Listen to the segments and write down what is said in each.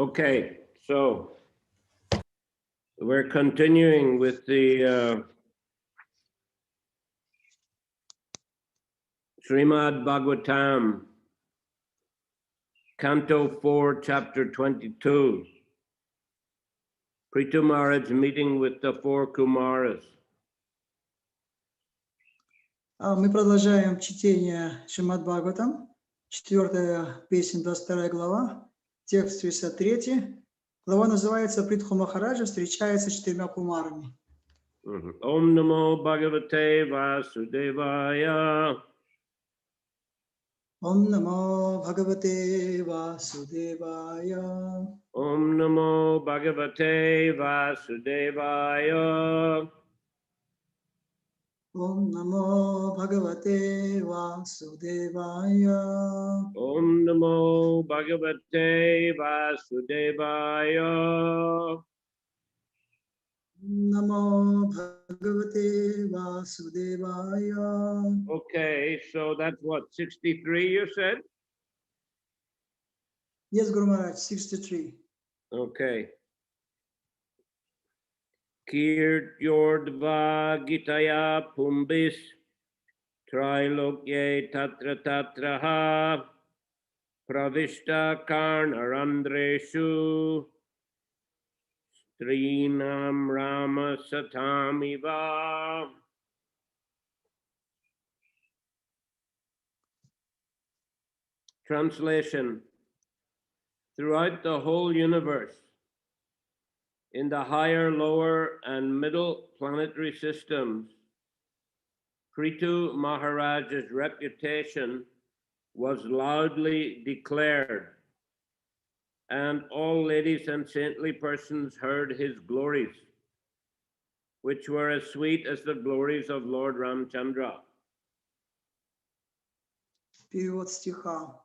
Okay, so we're continuing with the Shrimad Bhagavatam, Canto 4, Chapter 22. Prithu Maharaj meeting with the four Kumaras. Мы продолжаем чтение Шримад Бхагаватам, 4 песня, 22 глава, текст 63. Глава называется «Притху Махараджа встречается с 4 кумарами». Om Namo Bhagavate Vasudevaya. Om Namo Bhagavate Vasudevaya. Om Namo Bhagavate Vasudevaya. Om Namo Bhagavate Vasudevaya. Om Namo Bhagavate Vasudevaya. Namo Bhagavate Vasudevaya. Okay, so that's what, 63 you said? Yes, Guru Maharaj, 63. Okay. Kirtyordva Gitaya Pumbis Trilokye Tatra Tatraha Pravishta Karnarandreshu Strinam Rama Satamiva. Translation. Throughout the whole universe, in the higher, lower, and middle planetary systems, Prithu Maharaj's reputation was loudly declared, and all ladies and saintly persons heard his glories, which were as sweet as the glories of Lord Ramchandra. Перевод стиха.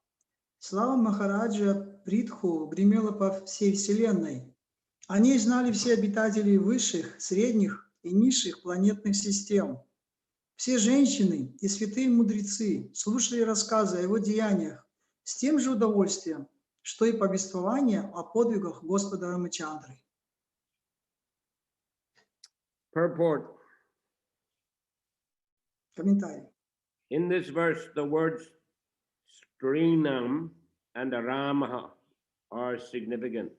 Слава Махараджа Притху гремела по всей вселенной. О ней знали все обитатели высших, средних и низших планетных систем. Все женщины и святые мудрецы слушали рассказы о его деяниях с тем же удовольствием, что и повествование о подвигах Господа Рамачандры. Purport. Комментарий. In this verse, the words Strinam and Rama are significant.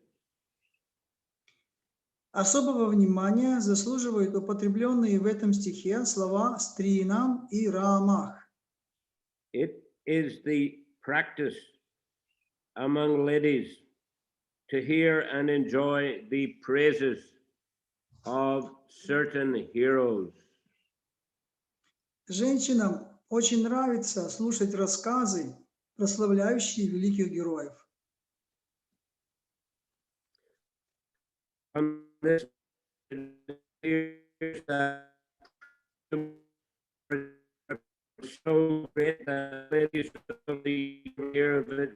Особого внимания заслуживают употребленные в этом стихе слова «стринам» и «раамах». It is the practice among ladies to hear and enjoy the praises of certain heroes. Женщинам очень нравится слушать рассказы, прославляющие великих героев. This so great that ladies will hear of it.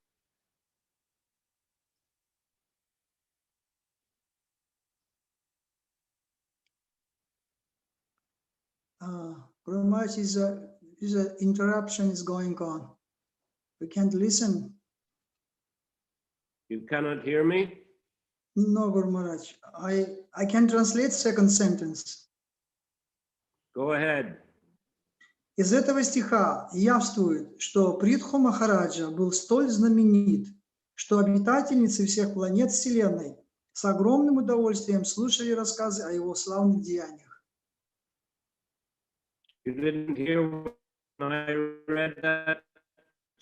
Guru Maharaj, is an interruption is going on. We can't listen. You cannot hear me? No, Guru Maharaj. I can translate second sentence. Go ahead. Из этого стиха явствует, что Притху Махараджа был столь знаменит, что обитательницы всех планет Вселенной с огромным удовольствием слушали рассказы о его славных деяниях. You didn't hear when I read that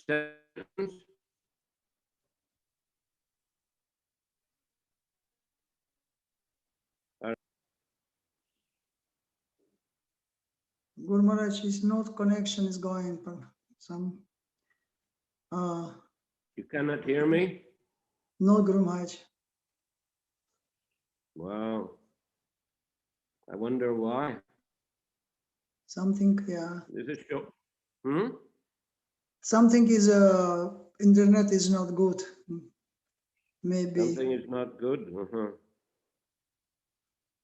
sentence? Guru Maharaj, his note connection is going from some. You cannot hear me? No, Guru Maharaj. Wow. I wonder why. Something, yeah. This is show. Something is internet is not good. Maybe. Something is not good.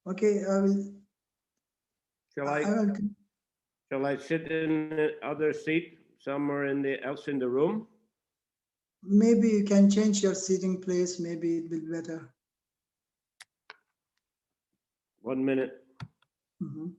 Okay, I will. Shall I sit in the other seat somewhere else in the room? Maybe you can change your sitting place. Maybe it will be better. 1 minute. Mhm.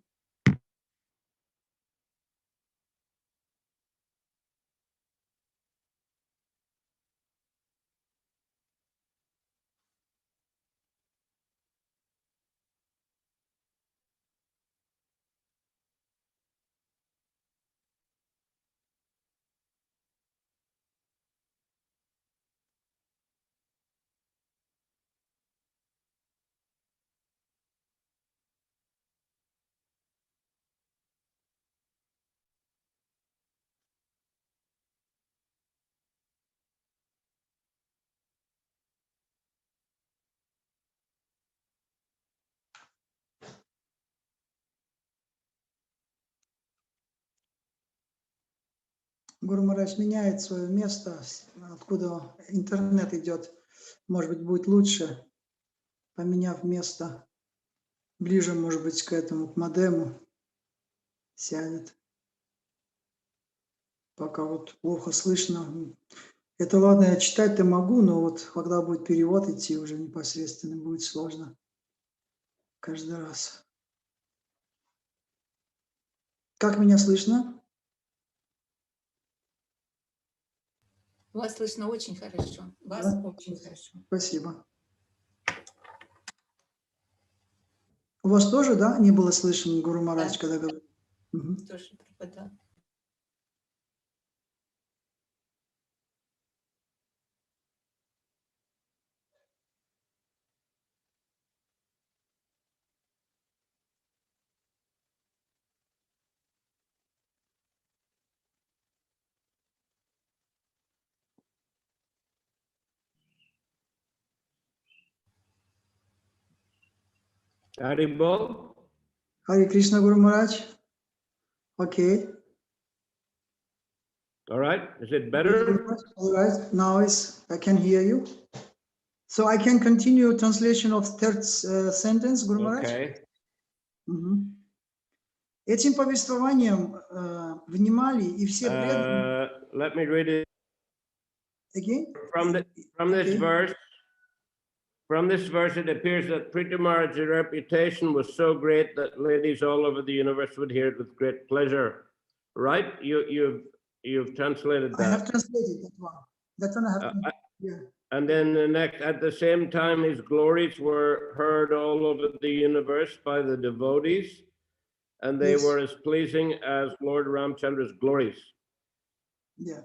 Гуру Махарадж меняет свое место, откуда интернет идет. Может быть, будет лучше, поменяв место. Ближе, может быть, к этому, к модему сядет. Пока вот плохо слышно. Это ладно, я читать-то могу, но вот когда будет перевод идти уже непосредственно, будет сложно каждый раз. Как меня слышно? Вас слышно очень хорошо. Вас Да? очень хорошо. Спасибо. У вас тоже, да, не было слышно, Гуру Махарадж, Да. когда говорил? Мгм. Тоже пропадал. Haribol? Харе Кришна, Гуру Махарадж. Окей. All right. Is it better? All right. Now I can hear you. So I can continue translation of third sentence, Guru Maharaj. Okay. Мгм. Этим повествованием внимали и все преданные. Let me read it Again? from this Okay. verse. From this verse, it appears that Prithu Maharaj's reputation was so great that ladies all over the universe would hear it with great pleasure. Right? You've translated I have that. translated that one. That one I have. Yeah. And then the next, at the same time, his glories were heard all over the universe by the devotees, and they Yes. were as pleasing as Lord Ramchandra's glories. Yeah.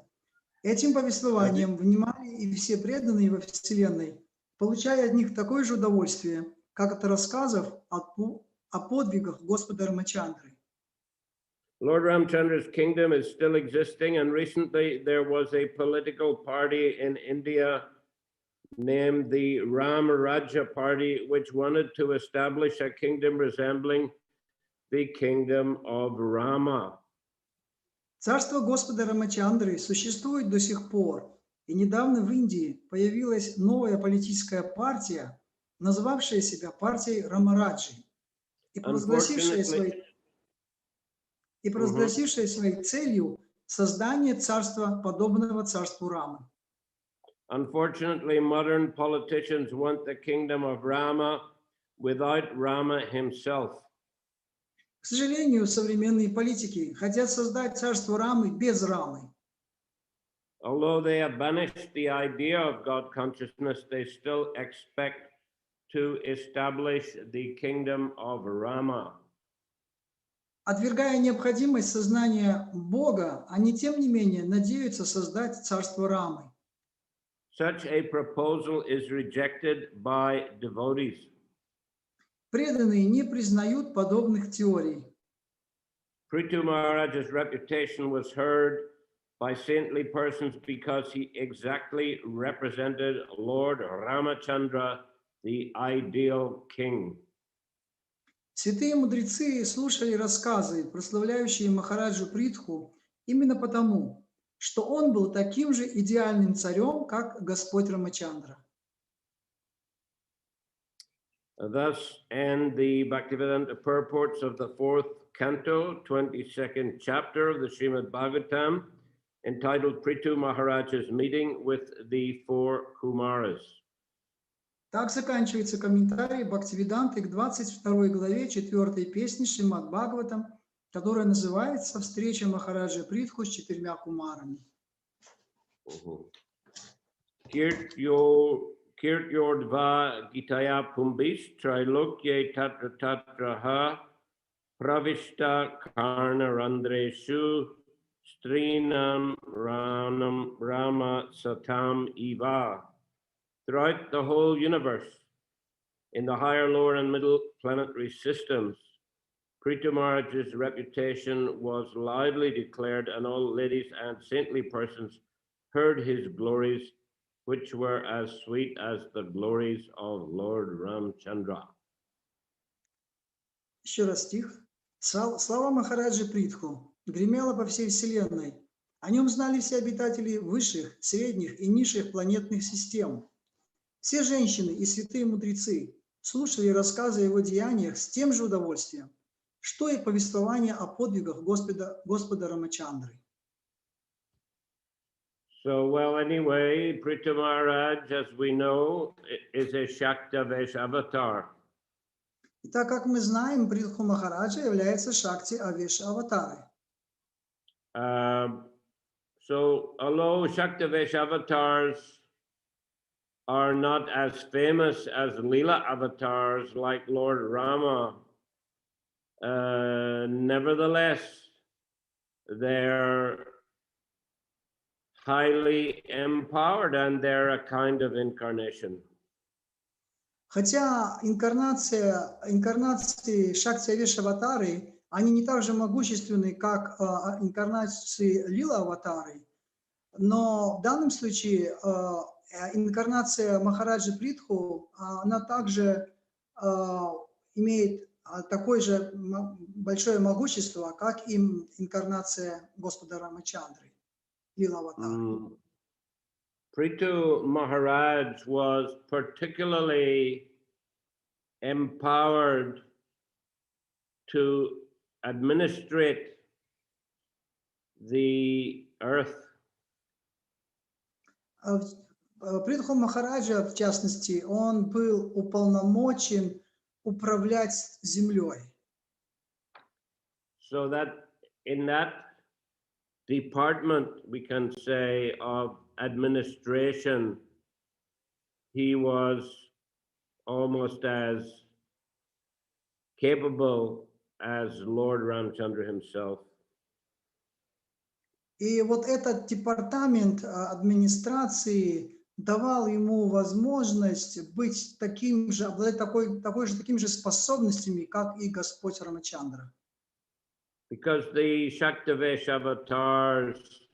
Этим повествованием внимали и все преданные во Вселенной, получая от них такое же удовольствие, как от рассказов о подвигах Господа Рамачандры. Lord Ramchandra's kingdom is still existing, and recently there was a political party in India named the Raja Party, which wanted to establish a kingdom resembling the kingdom of Rama. Царство Господа Рамачандры существует до сих пор, и недавно в Индии появилась новая политическая партия, назвавшая себя партией Рамараджи, и провозгласившая своей целью создание царства, подобного царству Рамы. Unfortunately, modern politicians want the kingdom of Rama without Rama himself. К сожалению, современные политики хотят создать царство Рамы без Рамы. Although they have banished the idea of God consciousness, they still expect to establish the kingdom of Rama. Отвергая необходимость сознания Бога, они тем не менее надеются создать царство Рамы. Such a proposal is rejected by devotees. Преданные не признают подобных теорий. Prithu Maharaj's reputation was heard by saintly persons because he exactly represented Lord Ramachandra, the ideal king. Святые мудрецы слушали рассказы, прославляющие Махараджу Притху, именно потому, что он был таким же идеальным царем, как Господь Рамачандра. Thus end the Bhaktivedanta purports of the 4th canto, 22nd chapter of the Shrimad Bhagavatam. entitled Prithu Maharaj's Meeting with the Four Kumaras. Так заканчивается комментарий Бхактивиданты к 22 главе 4 песни Шримад Бхагаватам, которая называется «Встреча Махараджа Притху с 4 кумарами». Kirtyordva Gitaya Pumbis Trilokye Tatra Tatraha Pravishta Karnarandreshu Strinam Ranam Rama Satam Eva. Throughout the whole universe, in the higher, lower, and middle planetary systems, Prithu Maharaj's reputation was loudly declared, and all ladies and saintly persons heard his glories, which were as sweet as the glories of Lord Ramchandra. Еще раз стих. Слава Махараджи Притху гремела по всей Вселенной. О нем знали все обитатели высших, средних и низших планетных систем. Все женщины и святые мудрецы слушали рассказы о его деяниях с тем же удовольствием, что и повествование о подвигах Господа Рамачандры. So, well, anyway, Prithu Maharaj, as we know, is a Shaktavesh avatar. И так как мы знаем, Притху Махараджа является Шакти Авеша аватарой. So, although Shaktavesh avatars are not as famous as Leela avatars like Lord Rama, nevertheless, they're highly empowered and they're a kind of incarnation. Хотя инкарнации Шакти Авеша аватары, они не так же могущественны, как инкарнации Лила аватары, но в данном случае инкарнация Махараджи Притху, она также имеет такое же большое могущество, как и инкарнация Господа Рамачандры, Лила аватара. Prithu Maharaj was particularly empowered to administrate the earth. Притху Махараджа, в частности, он был уполномочен управлять землей. So that in that department, we can say, of administration, he was almost as capable as Lord Ramchandra himself. И вот этот департамент администрации давал ему возможность быть таким же, обладать такими же способностями, как и Господь Рамачандра. Because the Shaktavesh avatars,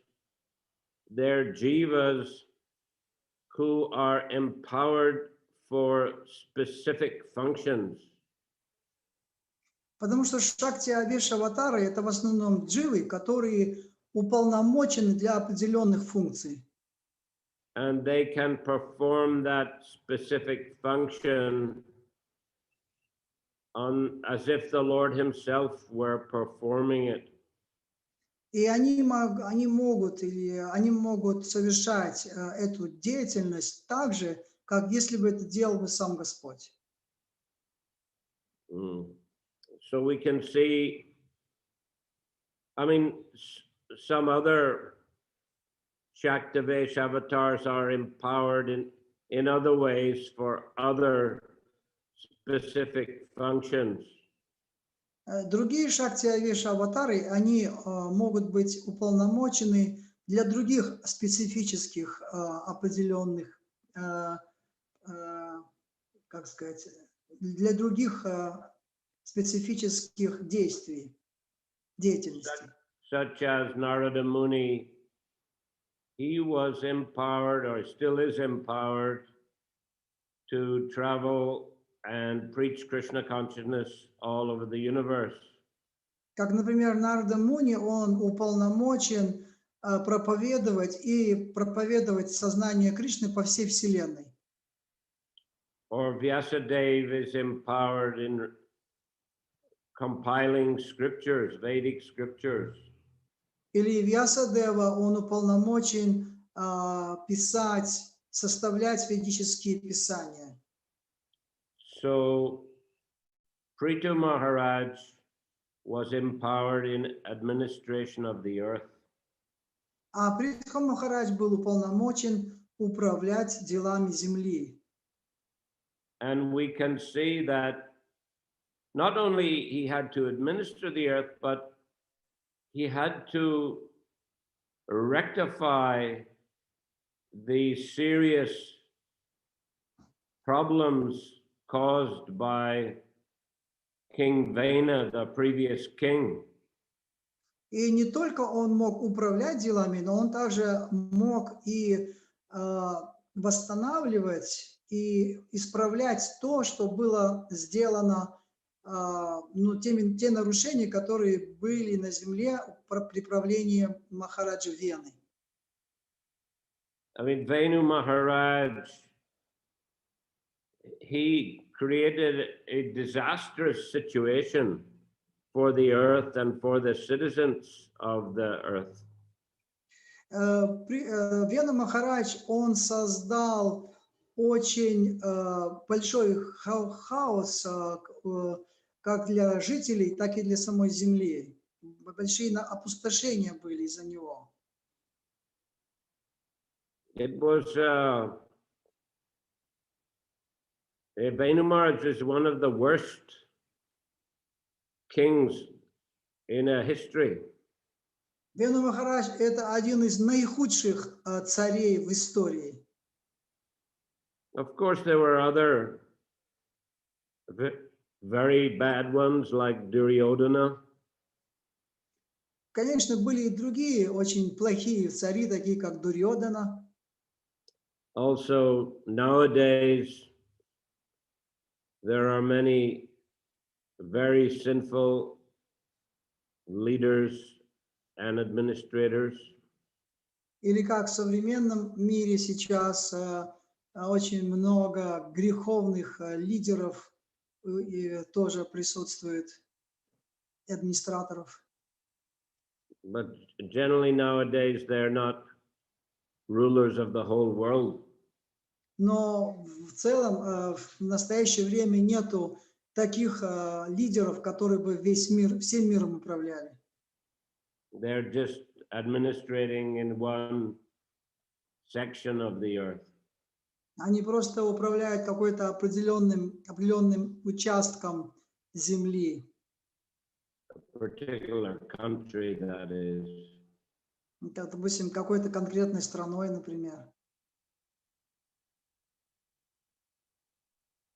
they're jivas who are empowered for specific functions. Потому что Шакти Авеша аватары это в основном дживы, которые уполномочены для определенных функций. And they can perform that specific function as if the Lord himself were performing it. И они могут совершать эту деятельность так же, как если бы это делал бы сам Господь. So we can see, I mean, some other Shaktavesh avatars are empowered in other ways for other specific functions. Другие Шакти Авеша аватары, они могут быть уполномочены для других специфических определенных, как сказать, для других специфических деятельностей. Such as Narada Muni, he was empowered or still is empowered to travel and preach Krishna consciousness all over the universe. Как, например, Нарада Муни, он уполномочен проповедовать сознание Кришны по всей Вселенной. Or Vyasadeva is empowered in compiling scriptures, Vedic scriptures. Или Вьясадева, он уполномочен писать, составлять ведические писания. So Prithu Maharaj was empowered in administration of the earth. А Притха Махарадж был уполномочен управлять делами земли. And we can see that not only he had to administer the earth, but he had to rectify the serious problems caused by King Vena, the previous king. И не только он мог управлять делами, но он также мог и восстанавливать и исправлять то, что было сделано, те нарушения, которые были на земле при правлении Махараджа Вены. I mean, Venu Maharaj, he created a disastrous situation for the earth and for the citizens of the earth. Вена Махарадж, он создал очень большой хаос как для жителей, так и для самой земли. Большие опустошения были из-за него. It was Venu Maharaj is one of the worst kings in history. Вену Махарадж – это один из наихудших царей в истории. Of course, there were other very bad ones like Duryodhana. Конечно, были и другие очень плохие цари, такие как Дурьодана. Also, nowadays, there are many very sinful leaders and administrators. Или как в современном мире сейчас очень много греховных лидеров и тоже присутствует, администраторов. But generally nowadays, they're not rulers of the whole world. Но в целом в настоящее время нету таких лидеров, которые бы весь мир, всем миром управляли. They're just administrating in one section of the earth. Они просто управляют какой-то определенным участком земли. A particular country, that is. Как, допустим, какой-то конкретной страной, например.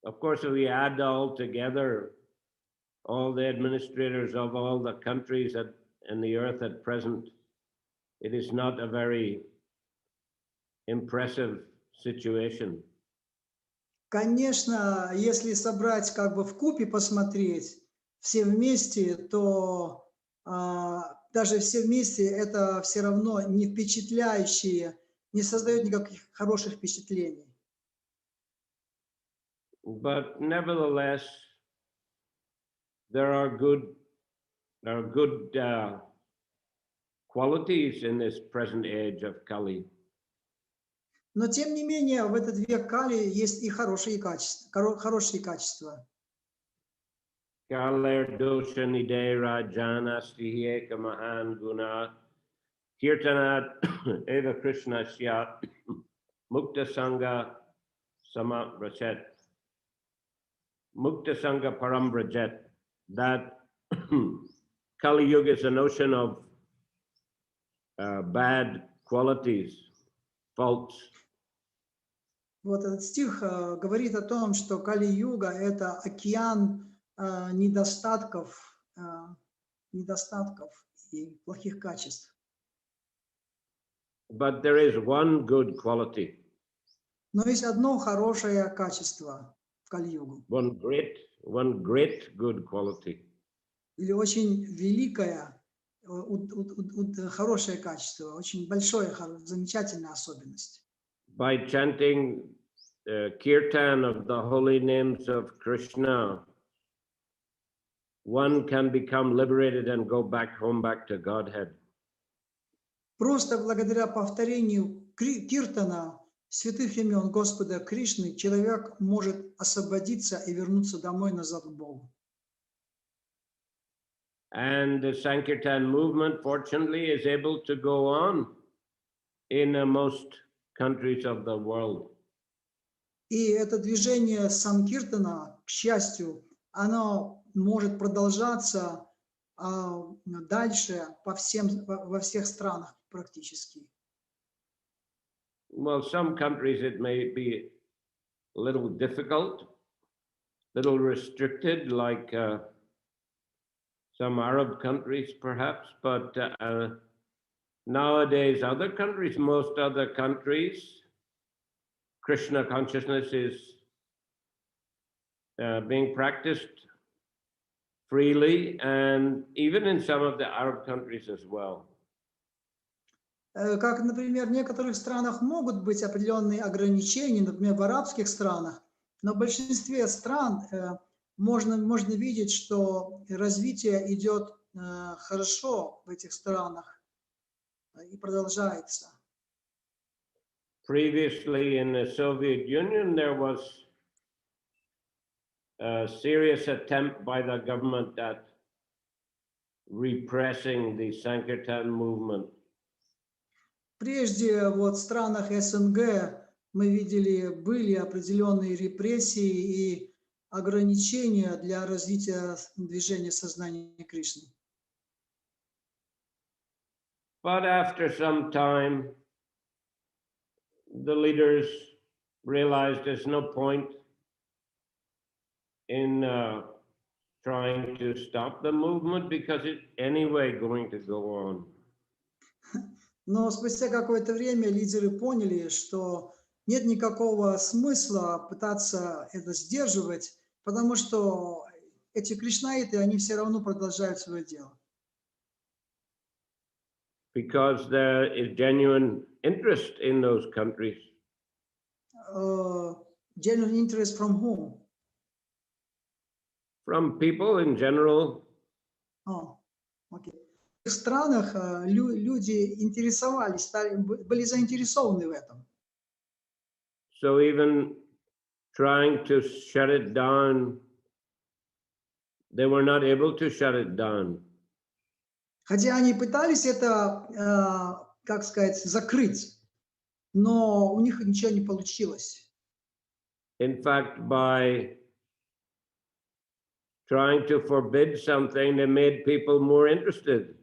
Of course, if we add all together, all the administrators of all the countries in the earth at present, it is not a very impressive situation. Конечно, если собрать как бы вкупе посмотреть все вместе, то даже все вместе это все равно не впечатляющие, не создает никаких хороших впечатлений. But nevertheless, there are good qualities in this present age of Kali. Но тем не менее, в этот век Кали есть и хорошие качества. Kaler dosha nidera janasti eka mahan guna kirtanat eva Krishna syat mukta sangha samavrachet mukta sangha paramvrajat. That Kali Yuga is a notion of bad qualities, faults. Вот этот стих говорит о том, что Кали-юга – это океан недостатков и плохих качеств. But there is one good quality. Но есть одно хорошее качество в Кали-югу. One great good quality. Или очень великое, хорошее качество, очень большое, замечательная особенность. By chanting kirtan of the holy names of Krishna, one can become liberated and go back home, back to Godhead. просто благодаря повторению киртана, святых имен Господа Кришны, человек может освободиться и вернуться домой назад к Богу. And the Sankirtan movement, fortunately, is able to go on in most countries of the world. И это движение Санкиртана, к счастью, оно может продолжаться дальше во всех странах практически. Well, some countries it may be a little difficult, little restricted, like some Arab countries perhaps, but nowadays other countries, most other countries, Krishna consciousness is being practiced freely, and even in some of the Arab countries as well. Как, например, в некоторых странах могут быть определенные ограничения, например, в арабских странах, но в большинстве стран можно видеть, что развитие идет хорошо в этих странах и продолжается. Previously in the Soviet Union, there was a serious attempt by the government at repressing the Sankirtan movement. Прежде в странах СНГ мы видели, были определенные репрессии и ограничения для развития движения сознания Кришны. But after some time, the leaders realized there's no point in trying to stop the movement because it's anyway going to go on. Но спустя какое-то время лидеры поняли, что нет никакого смысла пытаться это сдерживать, потому что эти кришнаиты, они все равно продолжают свое дело. Because there is genuine interest in those countries. Genuine interest from whom? From people in general. Okay. В странах люди интересовались, были заинтересованы в этом. So even trying to shut it down, they were not able to shut it down. Хотя они пытались это, как сказать, закрыть, но у них ничего не получилось. In fact, by trying to forbid something, they made people more interested.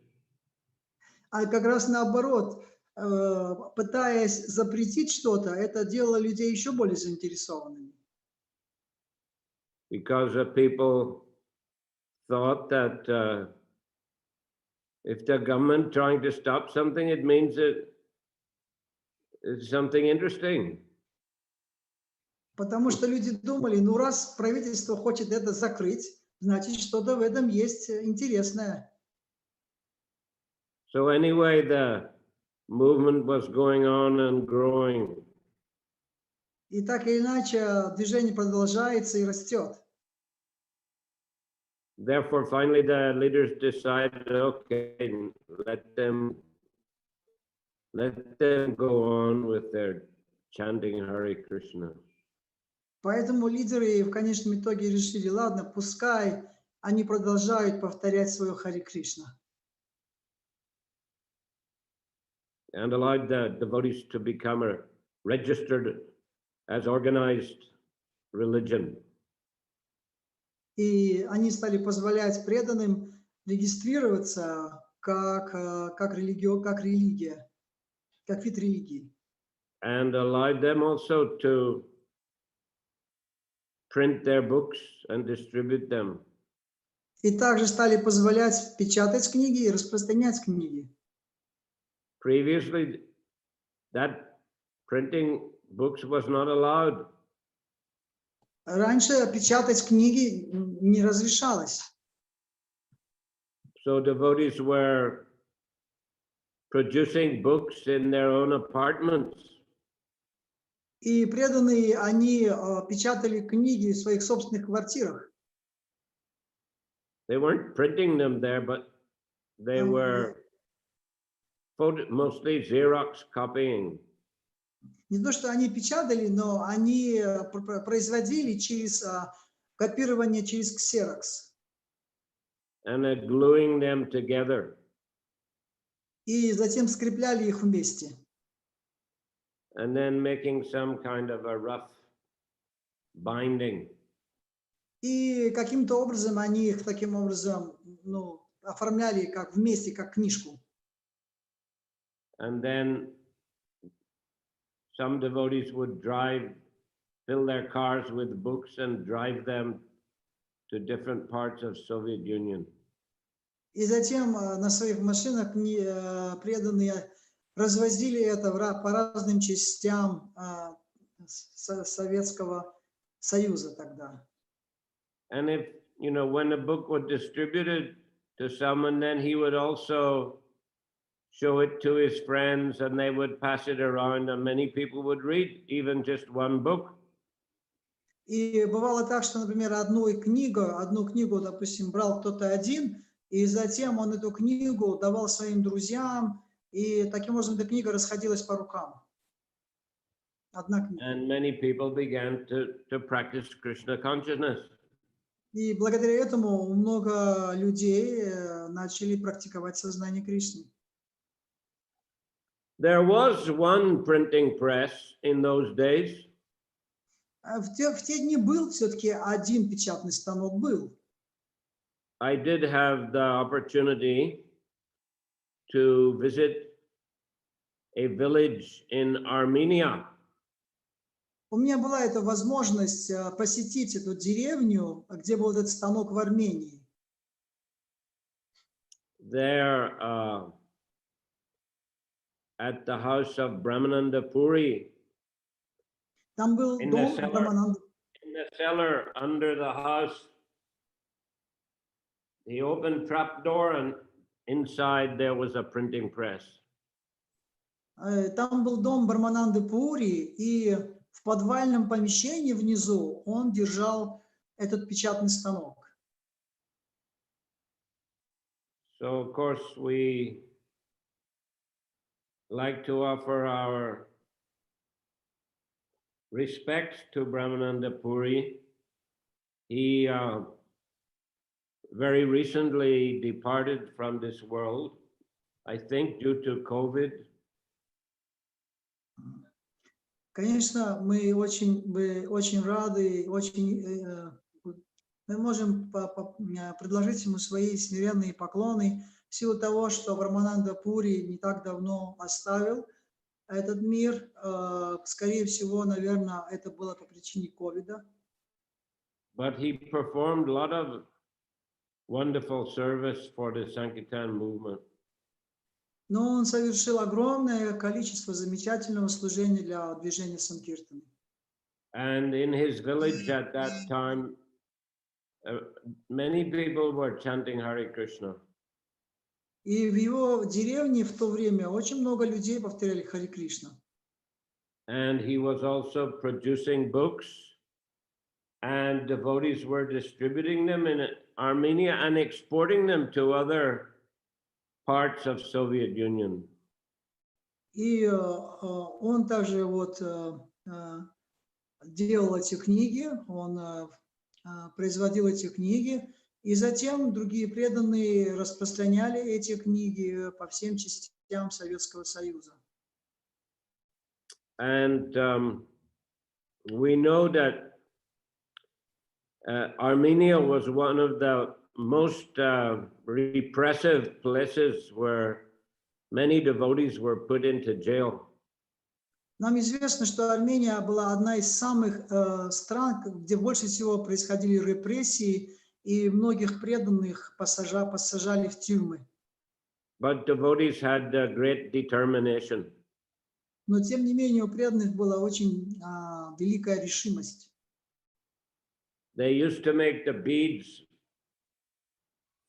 А как раз наоборот, пытаясь запретить что-то, это делало людей еще более заинтересованными. Because the people thought that if the government trying to stop something, it means that it's something interesting. Потому что люди думали, ну раз правительство хочет это закрыть, значит что-то в этом есть интересное. So anyway, the movement was going on and growing. И так или иначе движение продолжается и растет. Therefore, finally, the leaders decided, okay, let them go on with their chanting Hare Krishna. Поэтому лидеры в конечном итоге решили, ладно, пускай они продолжают повторять свое Харе Кришна. And allowed the devotees to become registered as organized religion. И они стали позволять преданным регистрироваться как религия, как вид религии. And allowed them also to print their books and distribute them. И также стали позволять печатать книги и распространять книги. Previously, that printing books was not allowed. Раньше печатать книги не разрешалось. So devotees were producing books in their own apartments. И преданные, они печатали книги в своих собственных квартирах. They weren't printing them there, but they were mostly Xerox copying. Не то, что они печатали, но они производили через копирование через ксерокс. And gluing them together. И затем скрепляли их вместе. And then making some kind of a rough binding. И каким-то образом они их таким образом оформляли как вместе, как книжку. And then some devotees would fill their cars with books and drive them to different parts of Soviet Union. И затем на своих машинах преданные развозили это по разным частям Советского Союза тогда. And if, when a book was distributed to someone, then he would also show it to his friends and they would pass it around and many people would read even just one book. И бывало так, что, например, одну книгу, допустим, брал кто-то один, и затем он эту книгу давал своим друзьям, и таким образом эта книга расходилась по рукам. Одна книга. And many people began to practice Krishna consciousness. И благодаря этому много людей начали практиковать сознание Кришны. There was one printing press in those days. В те дни был все-таки один печатный станок был. I did have the opportunity to visit a village in Armenia. У меня была эта возможность посетить эту деревню, где был этот станок в Армении. There, at the house of Brahmananda Puri, Там был in дом the Брамананды. in the cellar under the house, the open trap door, and inside there was a printing press. Там был дом Брамананды Пури, и в подвальном помещении внизу он держал этот печатный станок. So, of course, we like to offer our respects to Brahmananda Puri. He very recently departed from this world, I think due to COVID. Конечно, мы очень рады, мы можем предложить ему свои смиренные поклоны в силу того, что Брамананда Пури не так давно оставил этот мир. Скорее всего, наверное, это было по причине ковида. But he performed a lot of wonderful service for the Sankirtan movement. Но он совершил огромное количество замечательного служения для движения Санкиртаны. And in his village at that time, many people were chanting Hare Krishna. И в его деревне в то время очень много людей повторяли Харе Кришна. And he was also producing books, and devotees were distributing them in Armenia and exporting them to other parts of Soviet Union. И он также делал эти книги, он производил эти книги, и затем другие преданные распространяли эти книги по всем частям Советского Союза. And we know that Armenia was one of the most repressive places where many devotees were put into jail. Нам известно, что Армения была одна из самых стран, где больше всего происходили репрессии, и многих преданных посажали в тюрьмы. But devotees had great determination. Но тем не менее у преданных была очень великая решимость. They used to make the beads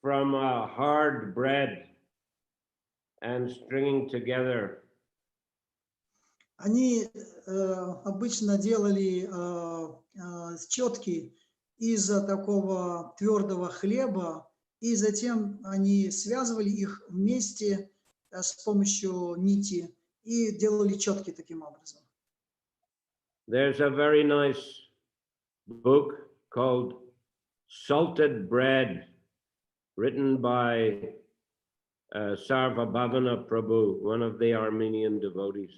from hard bread and stringing together. Они обычно делали четки из такого твердого хлеба, и затем они связывали их вместе с помощью нити и делали четки таким образом. There's a very nice book called Salted Bread, written by Sarvabhavana Prabhu, one of the Armenian devotees.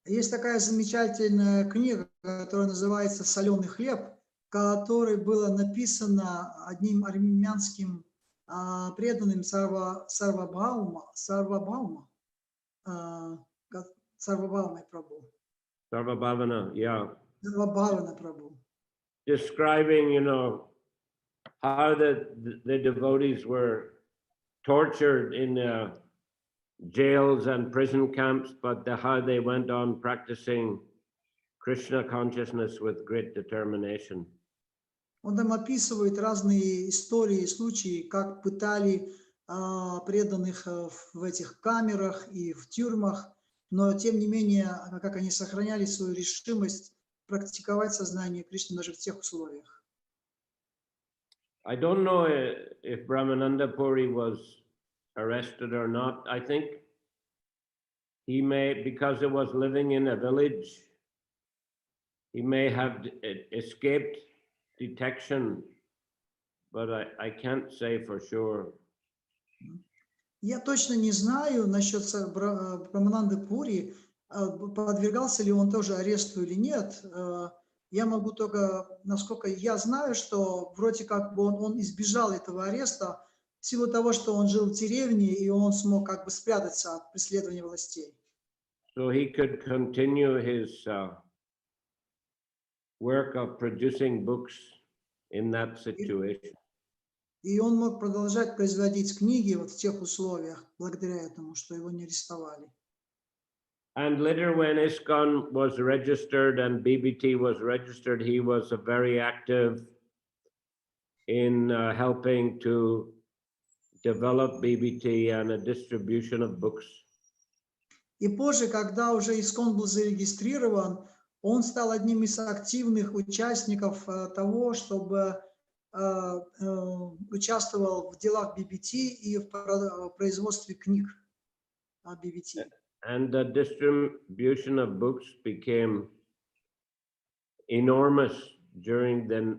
Есть такая замечательная книга, которая называется «Соленый хлеб», которой было написано одним армянским преданным Сарвабхаума Прабhu. Sarvabhavana, yeah. Сарвабхавана Прабhu. Describing, how the devotees were tortured in jails and prison camps, but how they went on practicing Krishna consciousness with great determination. Он там описывает разные истории, случаи, как пытали преданных в этих камерах и в тюрьмах, но тем не менее, как они сохраняли свою решимость практиковать сознание Кришны даже в тех условиях. I don't know if Brahmananda Puri was arrested or not. I think he may, because it was living in a village, he may have escaped detection, but I can't say for sure. Я точно не знаю насчет Брахмананды Пури, подвергался ли он тоже аресту или нет. Я могу только, насколько я знаю, что вроде как бы он избежал этого ареста в силу того, что он жил в деревне, и он смог как бы спрятаться от преследования властей. So he could continue his work of producing books in that situation. И он мог продолжать производить книги вот в тех условиях, благодаря этому, что его не арестовали. And later when ISKCON was registered and BBT was registered, he was very active in helping to develop BBT and a distribution of books. И позже, когда уже ИСККОН был зарегистрирован, он стал одним из активных участников того, чтобы участвовал в делах BBT и в производстве книг BBT. And the distribution of books became enormous during the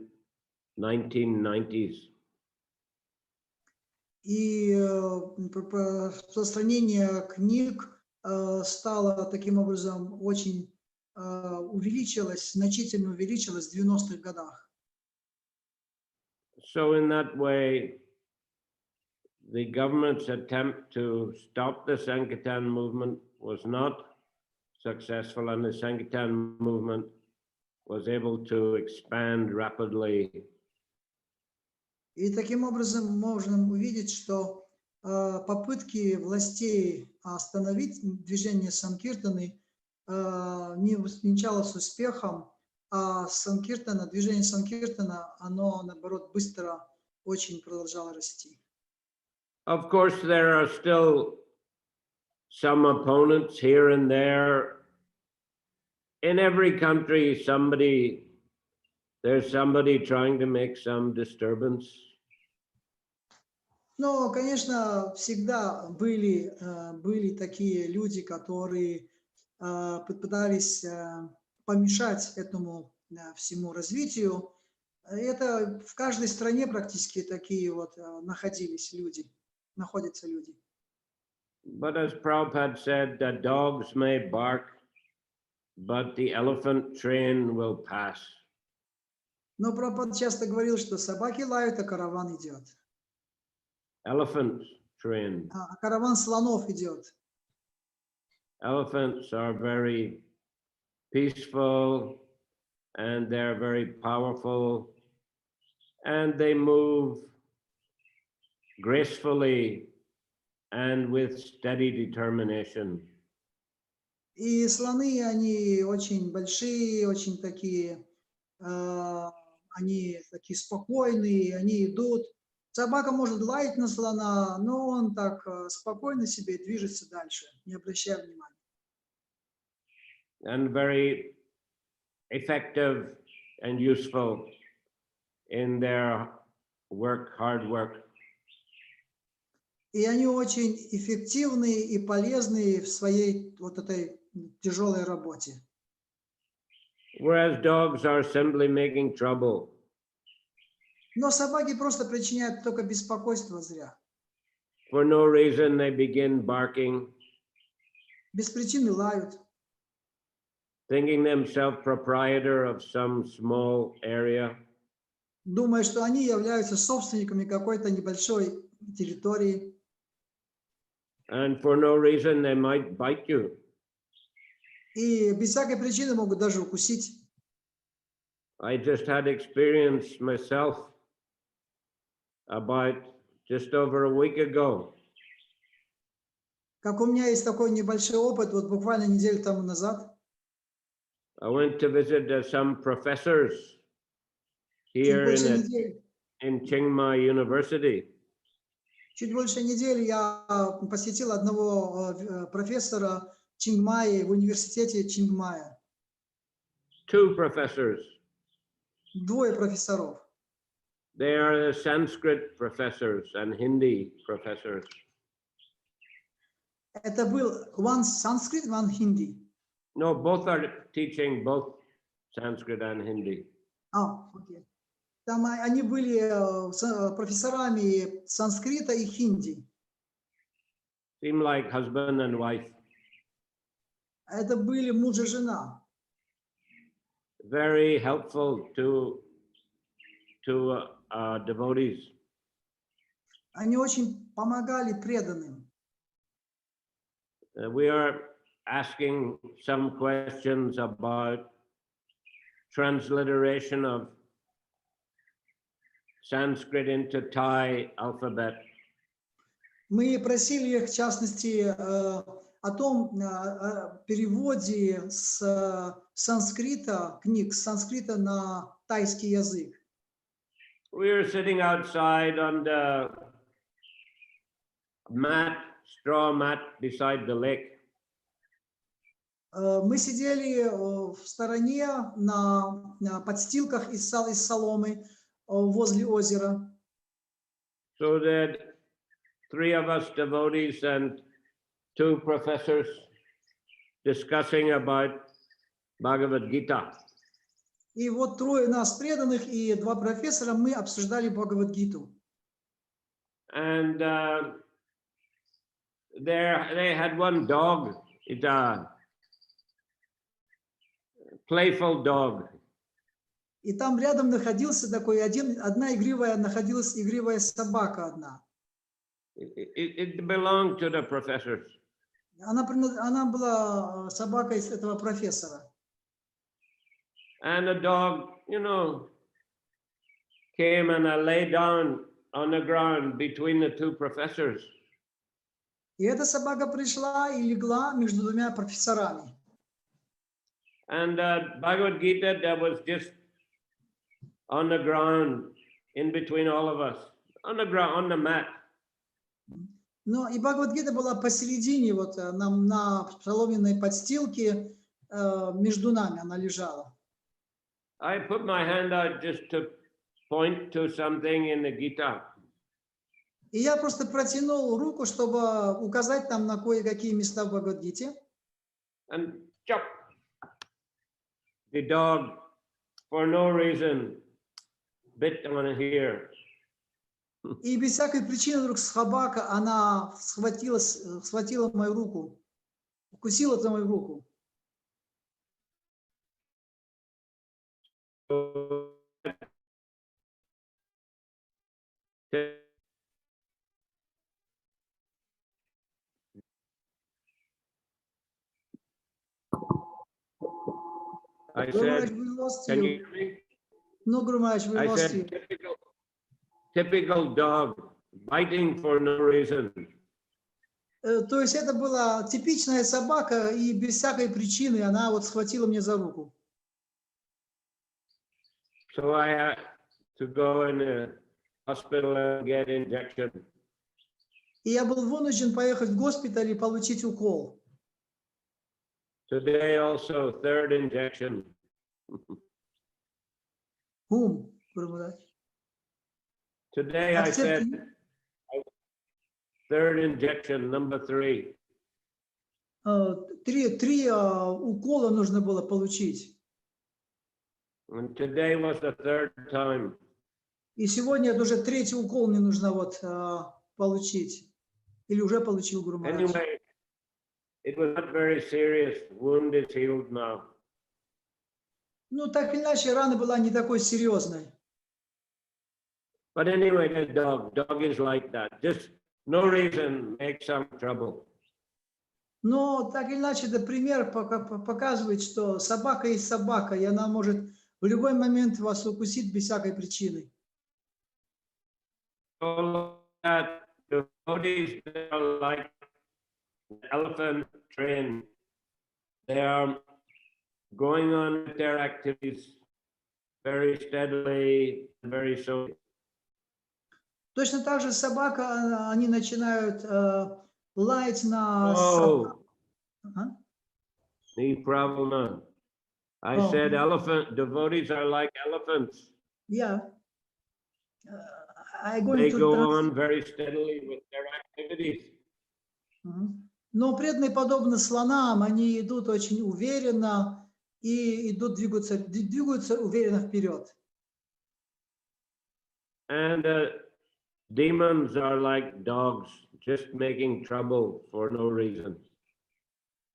1990s. И распространение книг стало таким образом очень увеличилось, значительно увеличилось в 90-х годах. So in that way, the government's attempt to stop the Sankirtan movement was not successful, and the Sankirtan movement was able to expand rapidly. И таким образом можно увидеть, что попытки властей остановить движение Санкиртаны не увенчалось успехом, а движение Санкиртана, оно, наоборот, быстро очень продолжало расти. Of course, there are still some opponents here and there. In every country, there's somebody trying to make some disturbance. Но, конечно, всегда были такие люди, которые пытались помешать этому всему развитию. Это в каждой стране практически такие вот находятся люди. But as Prabhupada said, the dogs may bark, but the elephant train will pass. Но Прабхупада часто говорил, что собаки лают, а караван идет. Elephant train. А караван слонов идет. Elephants are very peaceful and they're very powerful and they move gracefully and with steady determination. И слоны, они очень большие, очень такие, они такие спокойные, они идут. Собака может лаять на слона, но он так спокойно себе движется дальше, не обращая внимания. And very effective and useful in their work, hard work. И они очень эффективные и полезные в своей вот этой тяжелой работе. Whereas dogs are simply making trouble. Но собаки просто причиняют только беспокойство зря. For no reason, they begin barking, Без причины лают, thinking themselves proprietor of some small area. думая, что они являются собственниками какой-то небольшой территории. And for no reason, they might bite you. И без всякой причины могут даже укусить. I just had experience myself about just over a week ago. Как у меня есть такой небольшой опыт, вот буквально неделю тому назад. I went to visit some professors Чуть here больше недели, in Chiang Mai University. чуть больше недели я посетил одного профессора Чингмая в университете Чингмая. Two professors. Двое профессоров. They are the Sanskrit professors and Hindi professors. Это был one Sanskrit, one Hindi. No, both are teaching both Sanskrit and Hindi. Окей. Там они были профессорами санскрита и хинди. Seem like husband and wife. Это были муж и жена. Very helpful to devotees. Они очень помогали преданным. We are asking some questions about transliteration of Sanskrit into Thai alphabet. Мы просили их, в частности, о том переводе с санскрита, книг с санскрита на тайский язык. We were sitting outside on the straw mat beside the lake. Мы сидели в стороне на подстилках из соломы возле озера. So that three of us devotees and two professors discussing about Bhagavad Gita. И вот трое нас преданных и два профессора, мы обсуждали Бхагават-гиту. And they had one dog. It's a playful dog. И там рядом находился такой находилась игривая собака одна. It belonged to the professors. Она была собакой этого профессора. And the dog, came and lay down on the ground between the two professors. И эта собака пришла и легла между двумя профессорами. And Bhagavad Gita that was just on the ground in between all of us, on the ground, on the mat. Но и Бхагават-гита была посередине, вот на соломенной подстилке между нами она лежала. I put my hand out just to point to something in the Gita. И я просто протянул руку, чтобы указать там на кое-какие места в Бхагават-гите. And chop. The dog, for no reason, bit on here. И без всякой причины вдруг собака, она схватила мою руку, укусила за мою руку. I Guru Maharaj, said, we lost can you you. hear me? No, Guru Maharaj, we I lost you. said, typical dog, biting for no reason. То есть это была типичная собака, и без всякой причины она вот схватила мне за руку. So I had to go in the hospital and get injection. И я был вынужден поехать в госпиталь и получить укол. Today also, third injection. Гуру Махарадж. Today I said, third injection, number 3. Три укола нужно было получить. And today was the third time. И сегодня это уже третий укол мне нужно получить. Или уже получил Гуру Махарадж. Anyway, it was not very serious. Wound is healed now. Ну, так или иначе, рана была не такой серьезной. But anyway, the dog is like that. Just no reason, make some trouble. Но так или иначе, это пример показывает, что собака есть собака, и она может в любой момент вас укусить без всякой причины. All that devotees, they are like elephant train. They are going on with their activities very steadily, very slowly. Точно так же собака, они начинают лаять на Oh, собаку. the problem. I Oh. said elephant devotees are like elephants. Yeah. I going They to go trans- on very steadily with their activities. Но преданные, подобно слонам, они идут очень уверенно и двигаются уверенно вперед. And demons are like dogs, just making trouble for no reason.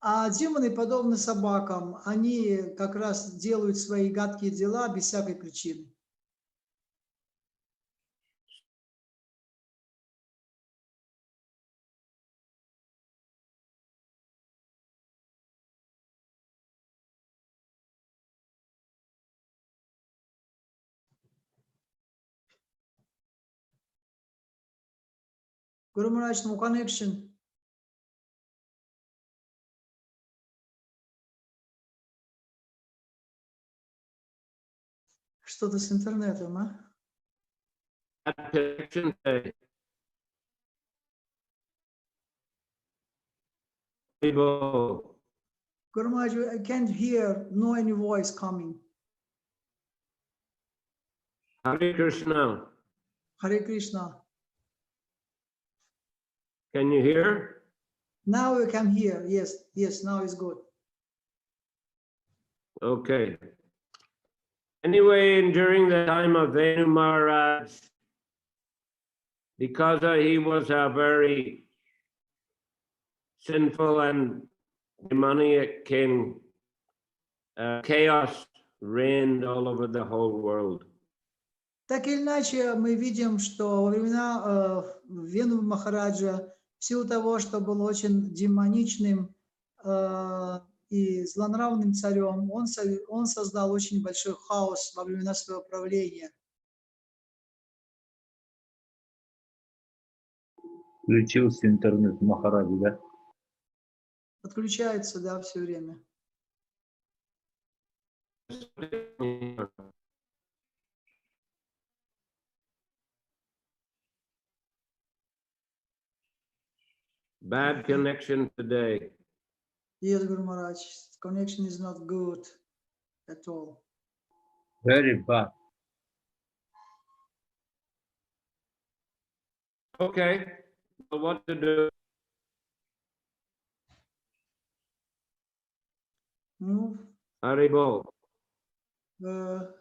А демоны, подобно собакам, они как раз делают свои гадкие дела без всякой причины. Guru Maharaj, no connection. Что-то с интернетом, а? That connection, people, Guru Maharaj, I can't hear no any voice coming. Hare Krishna. Hare Krishna. Can you hear? Now you can hear. Yes, now it's good. Okay. Anyway, during the time of Venu Maharaj, because he was a very sinful and demoniac king, chaos reigned all over the whole world. Так или иначе, мы видим, что во времена Вену Махараджа, в силу того, что был очень демоничным и злонравным царем, он создал очень большой хаос во времена своего правления. Включился интернет Махараджа, да? Подключается, да, все время. Bad connection today. Yes, Guru Maharaj, connection is not good at all. Very bad. Okay, so what to do? Ну, Haribol. there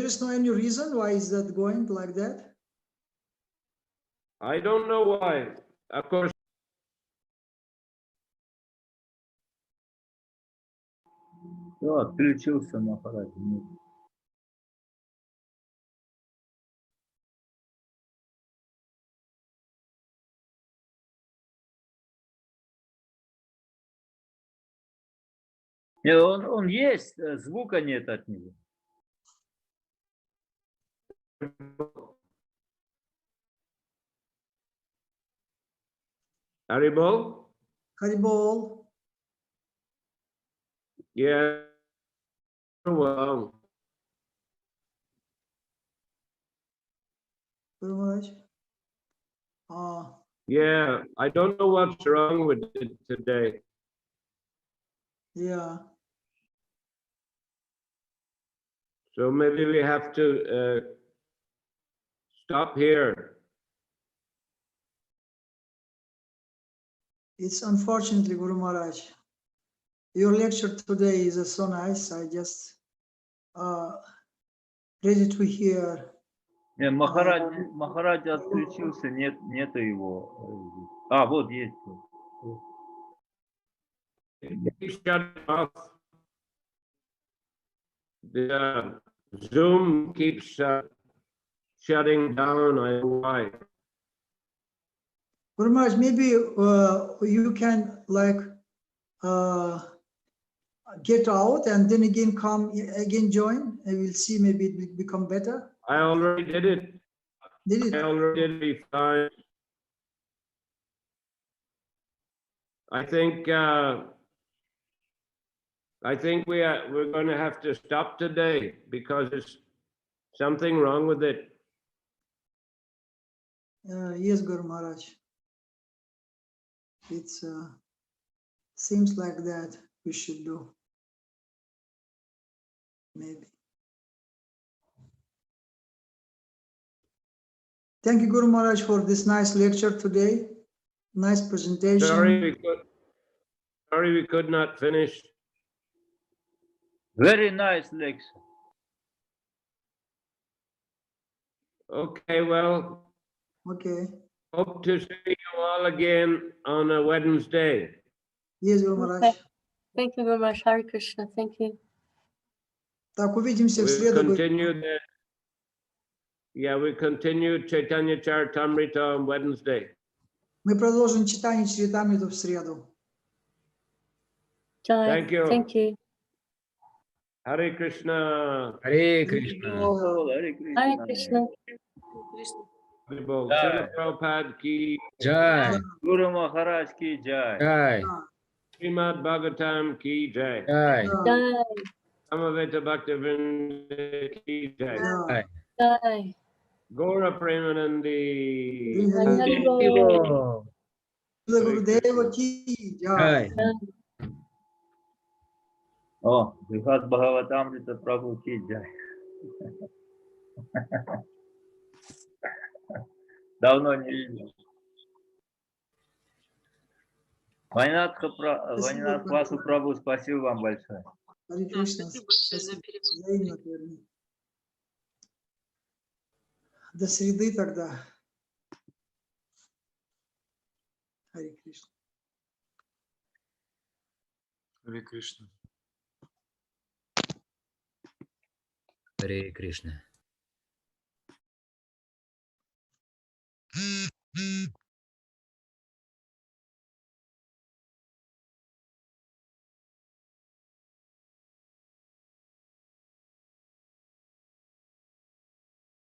is no any reason why is that going like that. I don't know why. Of course, Все, отключился Махарадж. Нет. Нет, он есть, звука нет от него. Haribol? Харибол. Yeah. Well, Guru Maharaj. yeah, I don't know what's wrong with it today. Yeah. So maybe we have to stop here. It's unfortunately, Guru Maharaj, your lecture today is so nice. I just ready to hear. Не, Махарадж отключился, нету его. Вот есть. Keep shutting off. The Zoom keeps shutting down. I don't know why. Guru Maharaj, maybe you can like get out and then again come again join. I will see, maybe it will become better. I already did it. Did I it? already did it fine. I think we're going to have to stop today because there's something wrong with it. Yes, Guru Maharaj. It's seems like that we should do. Maybe. Thank you, Guru Maharaj, for this nice lecture today. Nice presentation. Sorry we could not finish. Very nice lecture. Okay, well, Okay. hope to see you all again on a Wednesday. Yes, Guru Maharaj. Okay. Thank you very much. Hare Krishna. Thank you. Так, увидимся в We'll среду. continue that. Yeah, we continue Chaitanya Charitamrita on Wednesday. Мы продолжим читание Чаритамриту в среду. Thank you. Thank you. Hare Krishna. Hare Krishna. Hare Hare Krishna. Srila Prabhupada ki, Jai. Guru Maharaj ki jai. Jai. Srimad Bhagavatam ki jai. Jai. Jai. Samaveta Bhaktivinoda ki jai. Jai. Jai. Gaura Premanandi. Haribo. Гурудева ки Jai. джай. Брихат Бхагаватам Прабhu ki jai. Давно не видел. Вайнат Васу Прабhu, спасибо вам большое. Харе Кришна. Спасибо. Взаимно, верно. До среды тогда. Харе Кришна. Hare Krishna. Hare Krishna.